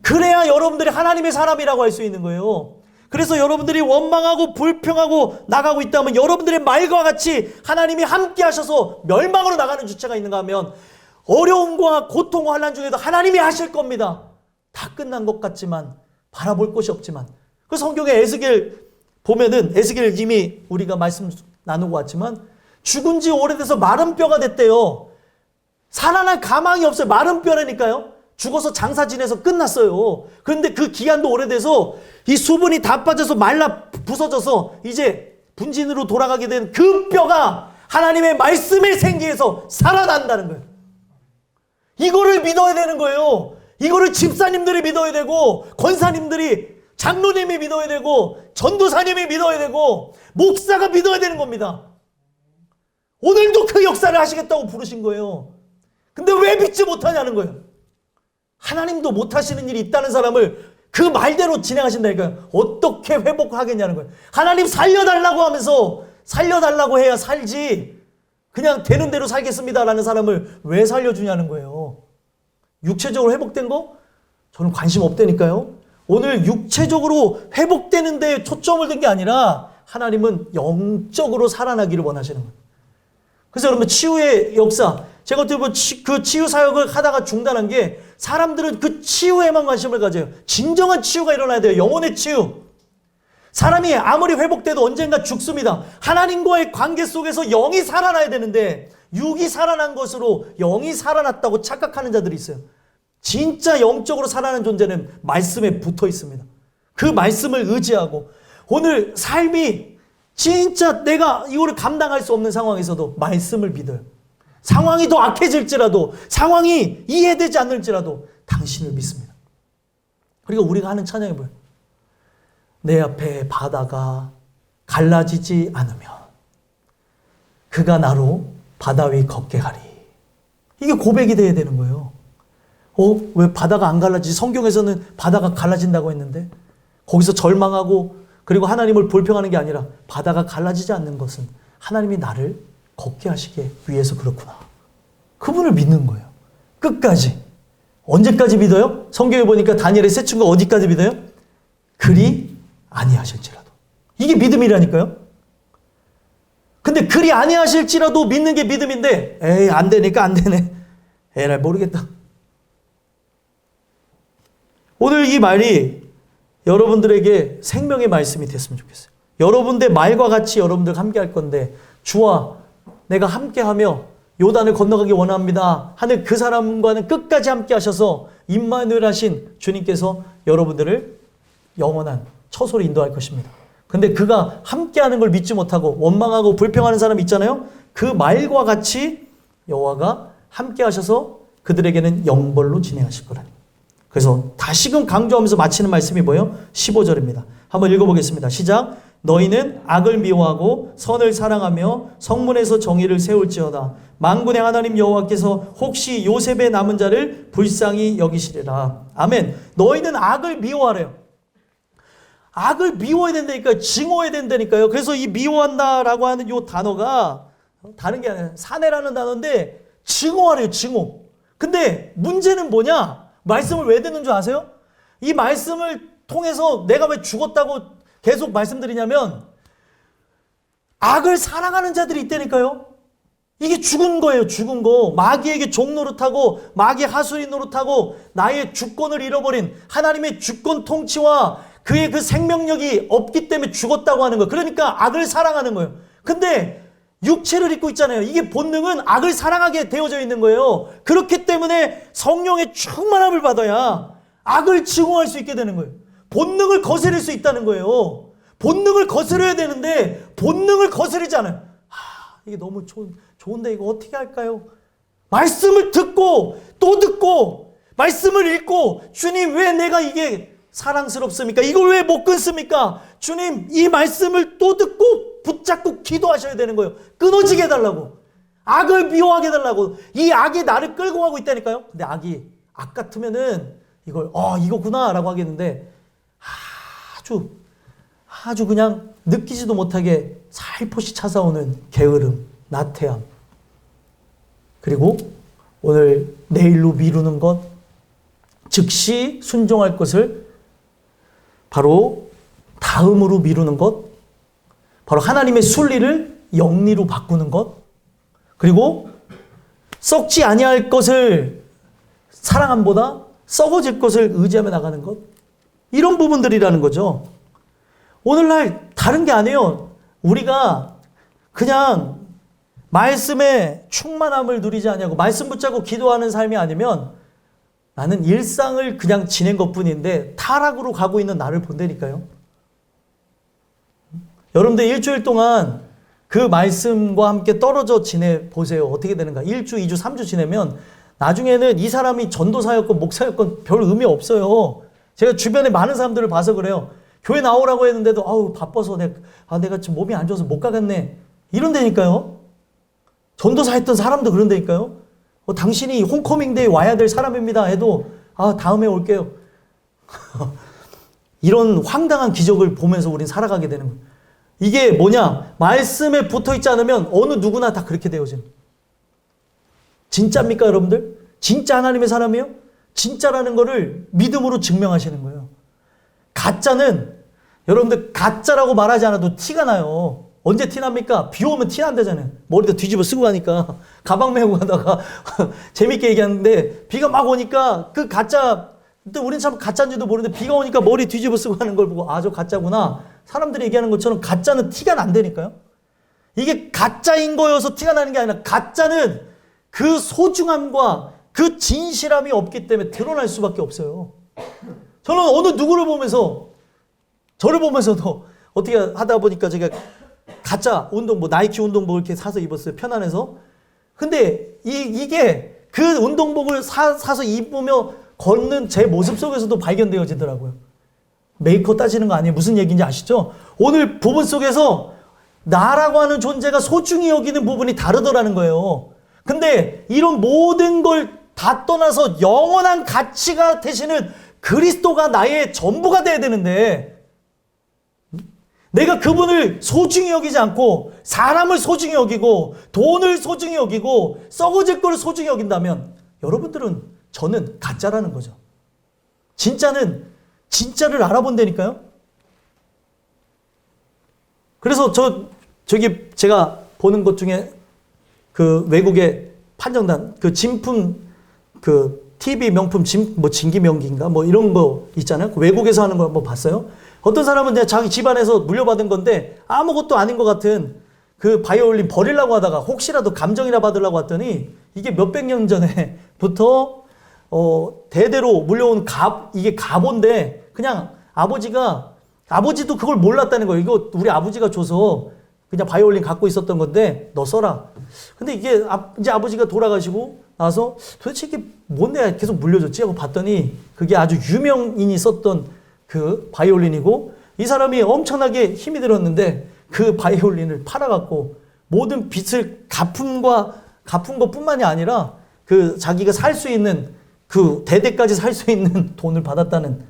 그래야 여러분들이 하나님의 사람이라고 할 수 있는 거예요. 그래서 여러분들이 원망하고 불평하고 나가고 있다면 여러분들의 말과 같이 하나님이 함께 하셔서 멸망으로 나가는 주체가 있는가 하면 어려움과 고통과 환난 중에도 하나님이 하실 겁니다. 다 끝난 것 같지만 바라볼 곳이 없지만 그 성경에 에스겔 보면은 에스겔 이미 우리가 말씀 나누고 왔지만 죽은 지 오래돼서 마른 뼈가 됐대요. 살아날 가망이 없어요. 마른 뼈라니까요. 죽어서 장사 지내서 끝났어요. 그런데 그 기간도 오래돼서 이 수분이 다 빠져서 말라 부서져서 이제 분진으로 돌아가게 된 그 뼈가 하나님의 말씀의 생기에서 살아난다는 거예요. 이거를 믿어야 되는 거예요. 이거를 집사님들이 믿어야 되고 권사님들이 장로님이 믿어야 되고 전도사님이 믿어야 되고 목사가 믿어야 되는 겁니다. 오늘도 그 역사를 하시겠다고 부르신 거예요. 근데 왜 믿지 못하냐는 거예요. 하나님도 못하시는 일이 있다는 사람을 그 말대로 진행하신다니까요. 어떻게 회복하겠냐는 거예요. 하나님 살려달라고 하면서 살려달라고 해야 살지 그냥 되는 대로 살겠습니다라는 사람을 왜 살려주냐는 거예요. 육체적으로 회복된 거? 저는 관심 없다니까요. 오늘 육체적으로 회복되는 데 초점을 둔 게 아니라 하나님은 영적으로 살아나기를 원하시는 거예요. 그래서 여러분 치유의 역사, 제가 어떻게 보면 그 치유 사역을 하다가 중단한 게 사람들은 그 치유에만 관심을 가져요. 진정한 치유가 일어나야 돼요. 영혼의 치유. 사람이 아무리 회복돼도 언젠가 죽습니다. 하나님과의 관계 속에서 영이 살아나야 되는데 육이 살아난 것으로 영이 살아났다고 착각하는 자들이 있어요. 진짜 영적으로 살아나는 존재는 말씀에 붙어 있습니다. 그 말씀을 의지하고 오늘 삶이 진짜 내가 이거를 감당할 수 없는 상황에서도 말씀을 믿어요. 상황이 더 악해질지라도 상황이 이해되지 않을지라도 당신을 믿습니다. 그리고 우리가 하는 찬양이 뭐예요? 내 앞에 바다가 갈라지지 않으면 그가 나로 바다 위 걷게 하리. 이게 고백이 돼야 되는 거예요. 왜 바다가 안 갈라지지? 성경에서는 바다가 갈라진다고 했는데 거기서 절망하고 그리고 하나님을 불평하는 게 아니라 바다가 갈라지지 않는 것은 하나님이 나를 걷게 하시기 위해서 그렇구나. 그분을 믿는 거예요. 끝까지. 언제까지 믿어요? 성경에 보니까 다니엘의 세 친구가 어디까지 믿어요? 그리 아니하실지라도. 이게 믿음이라니까요. 근데 그리 아니하실지라도 믿는 게 믿음인데 에이 안 되니까 안 되네. 에라이 모르겠다. 오늘 이 말이 여러분들에게 생명의 말씀이 됐으면 좋겠어요. 여러분들 말과 같이 여러분들 함께 할 건데 주와 내가 함께하며 요단을 건너가기 원합니다 하는 그 사람과는 끝까지 함께 하셔서 임마누엘 하신 주님께서 여러분들을 영원한 처소로 인도할 것입니다. 근데 그가 함께하는 걸 믿지 못하고 원망하고 불평하는 사람 있잖아요. 그 말과 같이 여호와가 함께 하셔서 그들에게는 영벌로 진행하실 거라니. 그래서 다시금 강조하면서 마치는 말씀이 뭐예요? 15절입니다. 한번 읽어보겠습니다. 시작. 너희는 악을 미워하고 선을 사랑하며 성문에서 정의를 세울지어다. 만군의 하나님 여호와께서 혹시 요셉의 남은 자를 불쌍히 여기시리라. 아멘. 너희는 악을 미워하래요. 악을 미워해야 된다니까요. 증오해야 된다니까요. 그래서 이 미워한다라고 하는 이 단어가 다른 게 아니라 사내라는 단어인데 증오하래요. 증오. 근데 문제는 뭐냐? 말씀을 왜 듣는 줄 아세요? 이 말씀을 통해서 내가 왜 죽었다고 계속 말씀드리냐면 악을 사랑하는 자들이 있다니까요. 이게 죽은 거예요. 죽은 거. 마귀에게 종 노릇하고 마귀 하수인 노릇하고 나의 주권을 잃어버린 하나님의 주권 통치와 그의 그 생명력이 없기 때문에 죽었다고 하는 거예요. 그러니까 악을 사랑하는 거예요. 근데 육체를 입고 있잖아요. 이게 본능은 악을 사랑하게 되어져 있는 거예요. 그렇기 때문에 성령의 충만함을 받아야 악을 증오할 수 있게 되는 거예요. 본능을 거스릴 수 있다는 거예요. 본능을 거스려야 되는데 본능을 거스르지 않아요. 이게 너무 좋은데 이거 어떻게 할까요? 말씀을 듣고 또 듣고 말씀을 읽고 주님 왜 내가 이게 사랑스럽습니까? 이걸 왜 못 끊습니까? 주님 이 말씀을 또 듣고 붙잡고 기도하셔야 되는 거예요. 끊어지게 해달라고. 악을 미워하게 해달라고. 이 악이 나를 끌고 가고 있다니까요. 근데 악이 악 같으면은 이걸 이거구나 라고 하겠는데 아주 그냥 느끼지도 못하게 살포시 찾아오는 게으름, 나태함, 그리고 오늘 내일로 미루는 것, 즉시 순종할 것을 바로 다음으로 미루는 것, 바로 하나님의 순리를 영리로 바꾸는 것, 그리고 썩지 아니할 것을 사랑함보다 썩어질 것을 의지하며 나가는 것, 이런 부분들이라는 거죠. 오늘날 다른 게 아니에요. 우리가 그냥 말씀의 충만함을 누리지 않냐고 말씀 붙잡고 기도하는 삶이 아니면 나는 일상을 그냥 지낸 것뿐인데 타락으로 가고 있는 나를 본다니까요. 여러분들 일주일 동안 그 말씀과 함께 떨어져 지내보세요. 어떻게 되는가. 1주, 2주, 3주 지내면 나중에는 이 사람이 전도사였건 목사였건 별 의미 없어요. 제가 주변에 많은 사람들을 봐서 그래요. 교회 나오라고 했는데도 바빠서 내가 지금 몸이 안 좋아서 못 가겠네. 이런다니까요. 전도사 했던 사람도 그런다니까요. 당신이 홈커밍데이 와야 될 사람입니다 해도 다음에 올게요. 이런 황당한 기적을 보면서 우린 살아가게 되는 거예요. 이게 뭐냐? 말씀에 붙어있지 않으면 어느 누구나 다 그렇게 되어지는 거예요. 진짜입니까 여러분들? 진짜 하나님의 사람이에요? 진짜라는 거를 믿음으로 증명하시는 거예요. 가짜는 여러분들 가짜라고 말하지 않아도 티가 나요. 언제 티납니까? 비 오면 티 난다잖아요. 머리도 뒤집어 쓰고 가니까 가방 메고 가다가 재밌게 얘기하는데 비가 막 오니까 그 가짜 또 우리는 참 가짜인지도 모르는데 비가 오니까 머리 뒤집어 쓰고 하는 걸 보고 저 가짜구나. 사람들이 얘기하는 것처럼 가짜는 티가 난다니까요. 이게 가짜인 거여서 티가 나는 게 아니라 가짜는 그 소중함과 그 진실함이 없기 때문에 드러날 수밖에 없어요. 저는 어느 누구를 보면서 저를 보면서도 어떻게 하다 보니까 제가 가짜 운동복, 나이키 운동복 이렇게 사서 입었어요. 편안해서. 근데 이게 그 운동복을 사서 입으며 걷는 제 모습 속에서도 발견되어지더라고요. 메이커 따지는 거 아니에요. 무슨 얘기인지 아시죠? 오늘 부분 속에서 나라고 하는 존재가 소중히 여기는 부분이 다르더라는 거예요. 근데 이런 모든 걸 다 떠나서 영원한 가치가 되시는 그리스도가 나의 전부가 돼야 되는데 내가 그분을 소중히 여기지 않고 사람을 소중히 여기고 돈을 소중히 여기고 썩어질 걸 소중히 여긴다면 여러분들은 저는 가짜라는 거죠. 진짜는 진짜를 알아본다니까요. 그래서 저기 제가 보는 것 중에 그 외국의 판정단 그 진품 그 TV 명품 진기 명기인가 뭐 이런 거 있잖아요. 그 외국에서 하는 거 한번 봤어요. 어떤 사람은 그냥 자기 집안에서 물려받은 건데 아무것도 아닌 것 같은 그 바이올린 버리려고 하다가 혹시라도 감정이나 받으려고 했더니 이게 몇백 년 전에부터 대대로 물려온 이게 가본데 그냥 아버지도 그걸 몰랐다는 거예요. 이거 우리 아버지가 줘서 그냥 바이올린 갖고 있었던 건데 너 써라. 근데 이게 이제 아버지가 돌아가시고 나서 도대체 이게 뭔데 계속 물려줬지 하고 봤더니 그게 아주 유명인이 썼던 그 바이올린이고 이 사람이 엄청나게 힘이 들었는데 그 바이올린을 팔아갖고 모든 빚을 갚은 것뿐만이 아니라 그 자기가 살 수 있는 그 대대까지 살 수 있는 돈을 받았다는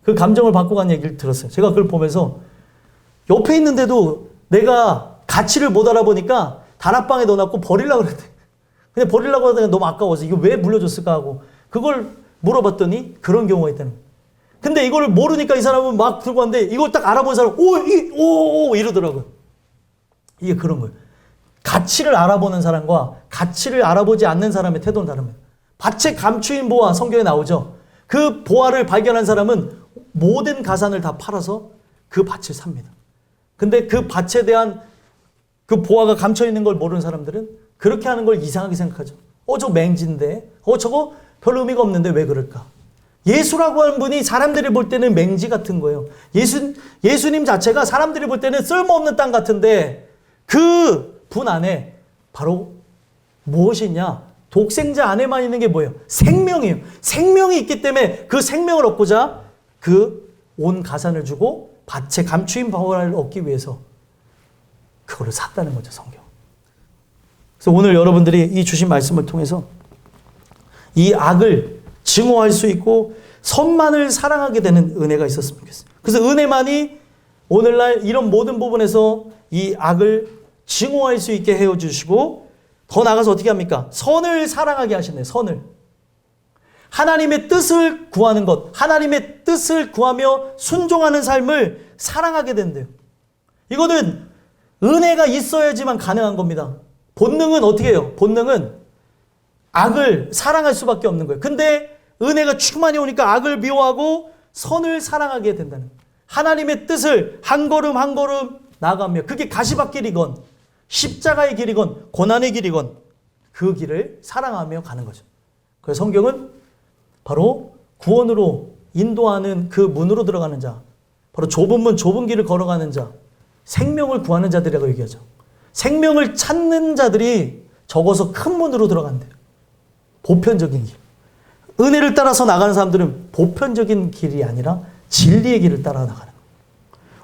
그 감정을 받고 간 얘기를 들었어요. 제가 그걸 보면서 옆에 있는데도 내가 가치를 못 알아보니까 다락방에 넣어놨고 버리려고 그랬대. 근데 버리려고 하다가 너무 아까워서 이거 왜 물려줬을까 하고 그걸 물어봤더니 그런 경우가 있다는 거예요. 근데 이걸 모르니까 이 사람은 막 들고 왔는데 이걸 딱 알아본 사람 오 이러더라고요. 이게 그런 거예요. 가치를 알아보는 사람과 가치를 알아보지 않는 사람의 태도는 다릅니다. 밭에 감추인 보화 성경에 나오죠. 그 보화를 발견한 사람은 모든 가산을 다 팔아서 그 밭을 삽니다. 근데 그 밭에 대한 그 보화가 감춰 있는 걸 모르는 사람들은 그렇게 하는 걸 이상하게 생각하죠. 저거 맹지인데, 저거 별 의미가 없는데 왜 그럴까? 예수라고 하는 분이 사람들이 볼 때는 맹지 같은 거예요. 예수님 자체가 사람들이 볼 때는 쓸모없는 땅 같은데 그 분 안에 바로 무엇이 있냐? 독생자 안에만 있는 게 뭐예요? 생명이에요. 생명이 있기 때문에 그 생명을 얻고자 그 온 가산을 주고 밭에 감추인 보화를 얻기 위해서 그거를 샀다는 거죠, 성경. 그래서 오늘 여러분들이 이 주신 말씀을 통해서 이 악을 증오할 수 있고 선만을 사랑하게 되는 은혜가 있었으면 좋겠어요. 그래서 은혜만이 오늘날 이런 모든 부분에서 이 악을 증오할 수 있게 해주시고 더 나아가서 어떻게 합니까? 선을 사랑하게 하시네요. 선을. 하나님의 뜻을 구하는 것, 하나님의 뜻을 구하며 순종하는 삶을 사랑하게 된대요. 이거는 은혜가 있어야지만 가능한 겁니다. 본능은 어떻게 해요? 본능은 악을 사랑할 수밖에 없는 거예요. 근데 은혜가 충만히 오니까 악을 미워하고 선을 사랑하게 된다는 거예요. 하나님의 뜻을 한 걸음 한 걸음 나아가며 그게 가시밭길이건 십자가의 길이건 고난의 길이건 그 길을 사랑하며 가는 거죠. 그래서 성경은 바로 구원으로 인도하는 그 문으로 들어가는 자, 바로 좁은 문 좁은 길을 걸어가는 자, 생명을 구하는 자들이라고 얘기하죠. 생명을 찾는 자들이 적어서 큰 문으로 들어간대요. 보편적인 길. 은혜를 따라서 나가는 사람들은 보편적인 길이 아니라 진리의 길을 따라 나가는 거예요.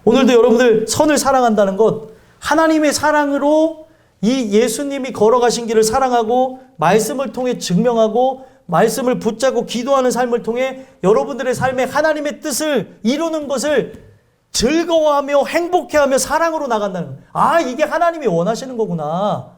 오늘도 여러분들 선을 사랑한다는 것, 하나님의 사랑으로 이 예수님이 걸어가신 길을 사랑하고 말씀을 통해 증명하고 말씀을 붙잡고 기도하는 삶을 통해 여러분들의 삶에 하나님의 뜻을 이루는 것을 즐거워하며 행복해하며 사랑으로 나간다는 거예요. 이게 하나님이 원하시는 거구나.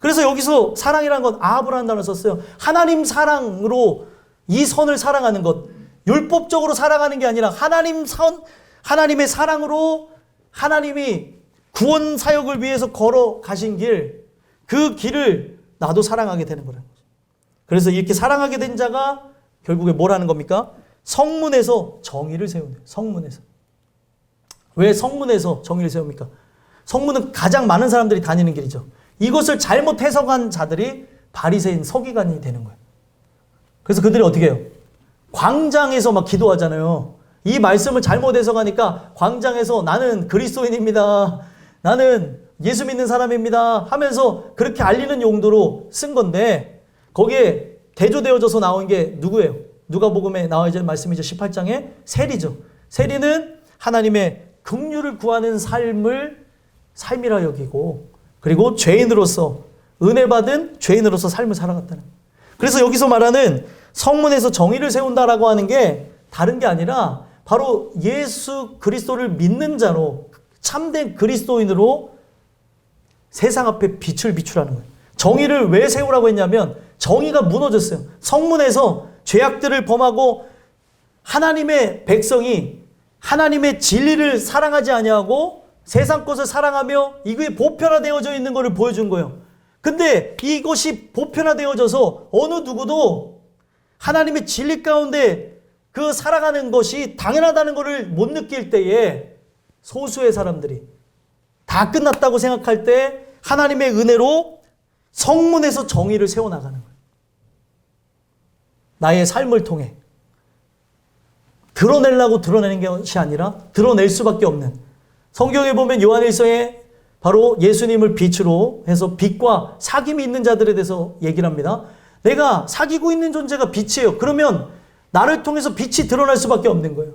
그래서 여기서 사랑이라는 건 아합이라는 단어를 썼어요. 하나님 사랑으로 이 선을 사랑하는 것, 율법적으로 사랑하는 게 아니라 하나님의 사랑으로 하나님이 구원 사역을 위해서 걸어가신 길, 그 길을 나도 사랑하게 되는 거라는 거죠. 그래서 이렇게 사랑하게 된 자가 결국에 뭘 하는 겁니까? 성문에서 정의를 세운대요. 성문에서. 왜 성문에서 정의를 세웁니까? 성문은 가장 많은 사람들이 다니는 길이죠. 이것을 잘못 해석한 자들이 바리새인 서기관이 되는 거예요. 그래서 그들이 어떻게 해요? 광장에서 막 기도하잖아요. 이 말씀을 잘못 해석하니까 광장에서 나는 그리스도인입니다. 나는 예수 믿는 사람입니다. 하면서 그렇게 알리는 용도로 쓴 건데 거기에 대조되어져서 나온 게 누구예요? 누가복음에 나와 있는 말씀이죠. 18장에 세리죠. 세리는 하나님의 긍휼을 구하는 삶이라 여기고, 그리고 죄인으로서 은혜 받은 죄인으로서 삶을 살아갔다는 거예요. 그래서 여기서 말하는 성문에서 정의를 세운다라고 하는 게 다른 게 아니라 바로 예수 그리스도를 믿는 자로, 참된 그리스도인으로 세상 앞에 빛을 비추라는 거예요. 정의를 왜 세우라고 했냐면 정의가 무너졌어요. 성문에서 죄악들을 범하고 하나님의 백성이 하나님의 진리를 사랑하지 아니하고 세상 것을 사랑하며 이게 보편화되어져 있는 것을 보여준 거예요. 근데 이것이 보편화되어져서 어느 누구도 하나님의 진리 가운데 그 살아가는 것이 당연하다는 것을 못 느낄 때에 소수의 사람들이 다 끝났다고 생각할 때 하나님의 은혜로 성문에서 정의를 세워나가는 거예요. 나의 삶을 통해 드러내려고 드러내는 것이 아니라 드러낼 수밖에 없는, 성경에 보면 요한일서에 바로 예수님을 빛으로 해서 빛과 사귐이 있는 자들에 대해서 얘기를 합니다. 내가 사귀고 있는 존재가 빛이에요. 그러면 나를 통해서 빛이 드러날 수밖에 없는 거예요.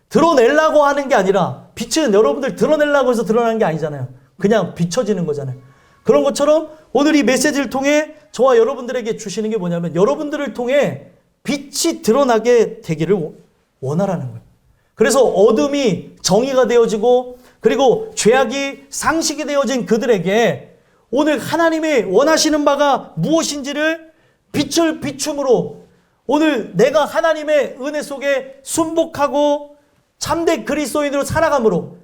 드러내려고 하는 게 아니라, 빛은 여러분들 드러내려고 해서 드러나는 게 아니잖아요. 그냥 비춰지는 거잖아요. 그런 것처럼 오늘 이 메시지를 통해 저와 여러분들에게 주시는 게 뭐냐면 여러분들을 통해 빛이 드러나게 되기를 원하라는 거예요. 그래서 어둠이 정의가 되어지고, 그리고 죄악이 상식이 되어진 그들에게 오늘 하나님이 원하시는 바가 무엇인지를 빛을 비춤으로, 오늘 내가 하나님의 은혜 속에 순복하고 참된 그리스도인으로 살아감으로,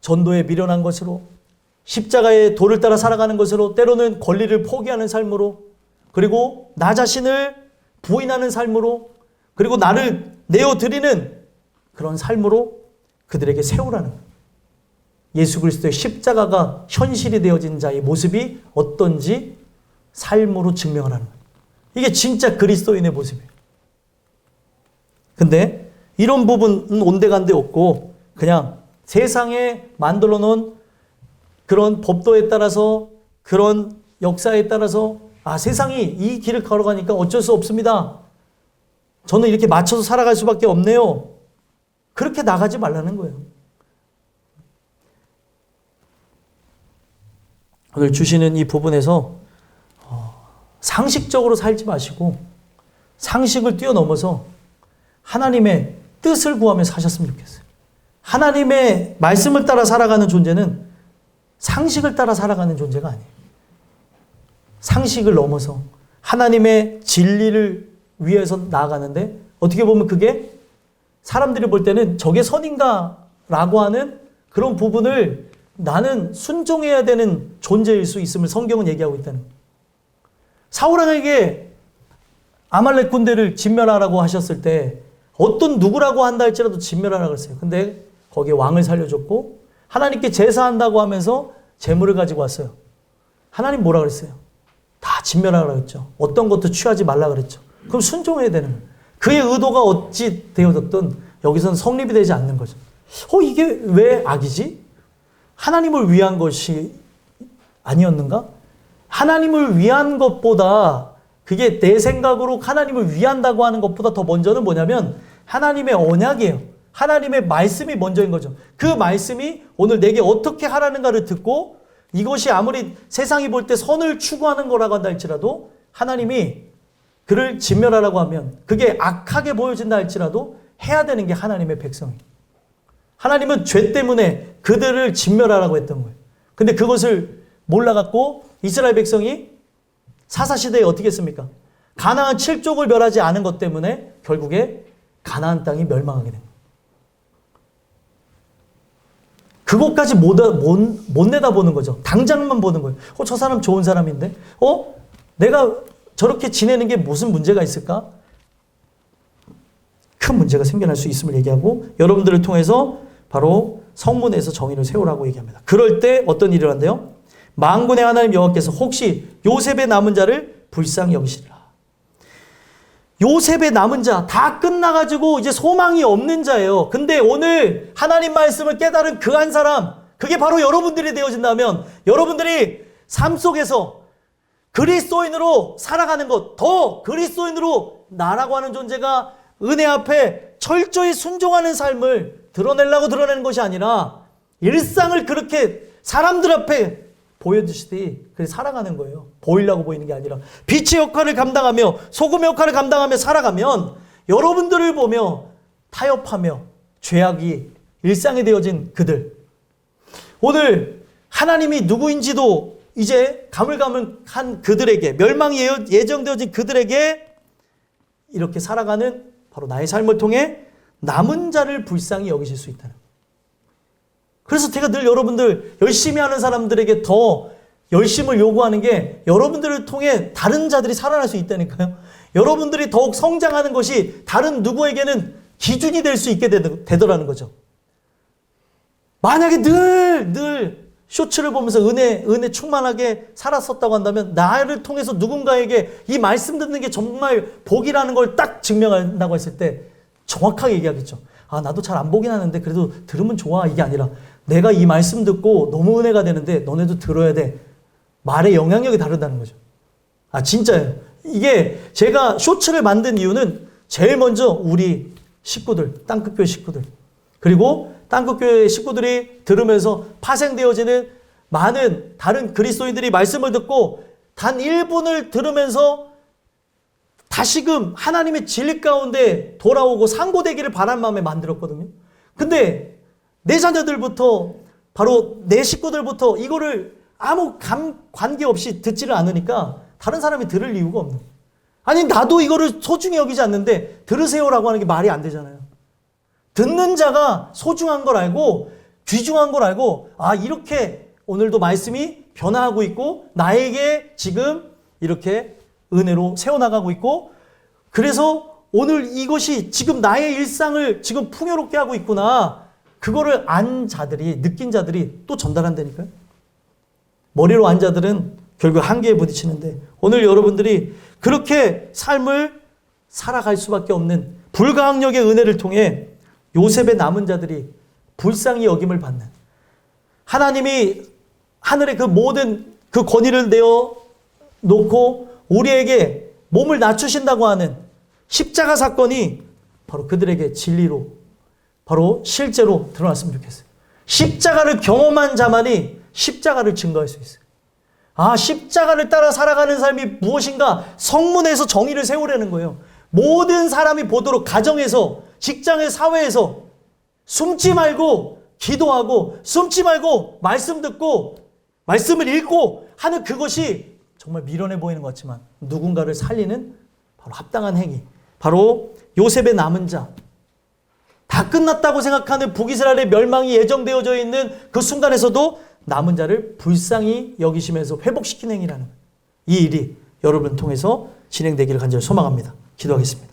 전도에 미련한 것으로, 십자가의 도를 따라 살아가는 것으로, 때로는 권리를 포기하는 삶으로, 그리고 나 자신을 부인하는 삶으로, 그리고 나를 내어드리는 그런 삶으로 그들에게 세우라는 거예요. 예수 그리스도의 십자가가 현실이 되어진 자의 모습이 어떤지 삶으로 증명하라는 거예요. 이게 진짜 그리스도인의 모습이에요. 근데 이런 부분은 온데간데 없고 그냥 세상에 만들어 놓은 그런 법도에 따라서, 그런 역사에 따라서 세상이 이 길을 걸어가니까 어쩔 수 없습니다. 저는 이렇게 맞춰서 살아갈 수밖에 없네요. 그렇게 나가지 말라는 거예요. 오늘 주시는 이 부분에서 상식적으로 살지 마시고 상식을 뛰어넘어서 하나님의 뜻을 구하며 사셨으면 좋겠어요. 하나님의 말씀을 따라 살아가는 존재는 상식을 따라 살아가는 존재가 아니에요. 상식을 넘어서 하나님의 진리를 위해서 나아가는데, 어떻게 보면 그게 사람들이 볼 때는 저게 선인가라고 하는 그런 부분을 나는 순종해야 되는 존재일 수 있음을 성경은 얘기하고 있다는 거예요. 사울왕에게 아말렉 군대를 진멸하라고 하셨을 때 어떤 누구라고 한다 할지라도 진멸하라고 했어요. 근데 거기에 왕을 살려줬고 하나님께 제사한다고 하면서 재물을 가지고 왔어요. 하나님 뭐라 그랬어요? 다 진멸하라고 했죠. 어떤 것도 취하지 말라 그랬죠. 그럼 순종해야 되는 거예요. 그의 의도가 어찌 되어졌든 여기서는 성립이 되지 않는 거죠. 이게 왜 악이지? 하나님을 위한 것이 아니었는가? 하나님을 위한 것보다, 그게 내 생각으로 하나님을 위한다고 하는 것보다 더 먼저는 뭐냐면 하나님의 언약이에요. 하나님의 말씀이 먼저인 거죠. 그 말씀이 오늘 내게 어떻게 하라는가를 듣고, 이것이 아무리 세상이 볼 때 선을 추구하는 거라고 한다 할지라도 하나님이 그를 진멸하라고 하면 그게 악하게 보여진다 할지라도 해야 되는 게 하나님의 백성이에요. 하나님은 죄 때문에 그들을 진멸하라고 했던 거예요. 근데 그것을 몰라갖고 이스라엘 백성이 사사시대에 어떻게 했습니까? 가나안 7족을 멸하지 않은 것 때문에 결국에 가나안 땅이 멸망하게 된 거예요. 그것까지 못 내다보는 거죠. 당장만 보는 거예요. 저 사람 좋은 사람인데? 내가 저렇게 지내는 게 무슨 문제가 있을까? 큰 문제가 생겨날 수 있음을 얘기하고, 여러분들을 통해서 바로 성문에서 정의를 세우라고 얘기합니다. 그럴 때 어떤 일을 한대요? 만군의 하나님 여호와께서 혹시 요셉의 남은 자를 불쌍히 여기시리라. 요셉의 남은 자 다 끝나가지고 이제 소망이 없는 자예요. 근데 오늘 하나님 말씀을 깨달은 그 한 사람, 그게 바로 여러분들이 되어진다면 여러분들이 삶 속에서 그리스도인으로 살아가는 것, 더 그리스도인으로 나라고 하는 존재가 은혜 앞에 철저히 순종하는 삶을 드러내려고 드러내는 것이 아니라 일상을 그렇게 사람들 앞에 보여주시되 그렇게 살아가는 거예요. 보이려고 보이는 게 아니라 빛의 역할을 감당하며 소금의 역할을 감당하며 살아가면 여러분들을 보며 타협하며 죄악이 일상이 되어진 그들, 오늘 하나님이 누구인지도 이제 가물가물한 그들에게, 멸망이 예정되어진 그들에게 이렇게 살아가는 바로 나의 삶을 통해 남은 자를 불쌍히 여기실 수 있다는 거예요. 그래서 제가 늘 여러분들 열심히 하는 사람들에게 더 열심을 요구하는 게 여러분들을 통해 다른 자들이 살아날 수 있다니까요. 여러분들이 더욱 성장하는 것이 다른 누구에게는 기준이 될 수 있게 되더라는 거죠. 만약에 늘 쇼츠를 보면서 은혜 충만하게 살았었다고 한다면 나를 통해서 누군가에게 이 말씀 듣는 게 정말 복이라는 걸 딱 증명한다고 했을 때 정확하게 얘기하겠죠. 아, 나도 잘 안 보긴 하는데 그래도 들으면 좋아. 이게 아니라 내가 이 말씀 듣고 너무 은혜가 되는데 너네도 들어야 돼. 말의 영향력이 다르다는 거죠. 아, 진짜예요. 이게 제가 쇼츠를 만든 이유는 제일 먼저 우리 식구들, 땅끝교회 식구들, 그리고 땅끝교회 식구들이 들으면서 파생되어지는 많은 다른 그리스도인들이 말씀을 듣고 단 1분을 들으면서 다시금 하나님의 진리 가운데 돌아오고 상고되기를 바란 마음에 만들었거든요. 근데 내 자녀들부터, 바로 내 식구들부터 이거를 아무 관계없이 듣지를 않으니까 다른 사람이 들을 이유가 없는 거예요. 아니, 나도 이거를 소중히 여기지 않는데 들으세요라고 하는 게 말이 안 되잖아요. 듣는 자가 소중한 걸 알고 귀중한 걸 알고, 아, 이렇게 오늘도 말씀이 변화하고 있고 나에게 지금 이렇게 은혜로 세워나가고 있고, 그래서 오늘 이것이 지금 나의 일상을 지금 풍요롭게 하고 있구나, 그거를 안 자들이, 느낀 자들이 또 전달한다니까요. 머리로 안 자들은 결국 한계에 부딪히는데, 오늘 여러분들이 그렇게 삶을 살아갈 수밖에 없는 불가항력의 은혜를 통해 요셉의 남은 자들이 불쌍히 여김을 받는, 하나님이 하늘의 그 모든 그 권위를 내어 놓고 우리에게 몸을 낮추신다고 하는 십자가 사건이 바로 그들에게 진리로, 바로 실제로 드러났으면 좋겠어요. 십자가를 경험한 자만이 십자가를 증거할 수 있어요. 아, 십자가를 따라 살아가는 삶이 무엇인가? 성문에서 정의를 세우려는 거예요. 모든 사람이 보도록, 가정에서, 직장의 사회에서 숨지 말고 기도하고, 숨지 말고 말씀 듣고 말씀을 읽고 하는 그것이 정말 미련해 보이는 것 같지만 누군가를 살리는 바로 합당한 행위, 바로 요셉의 남은 자, 다 끝났다고 생각하는 북이스라엘의 멸망이 예정되어져 있는 그 순간에서도 남은 자를 불쌍히 여기시면서 회복시키는 행위라는 이 일이 여러분을 통해서 진행되기를 간절히 소망합니다. 기도하겠습니다.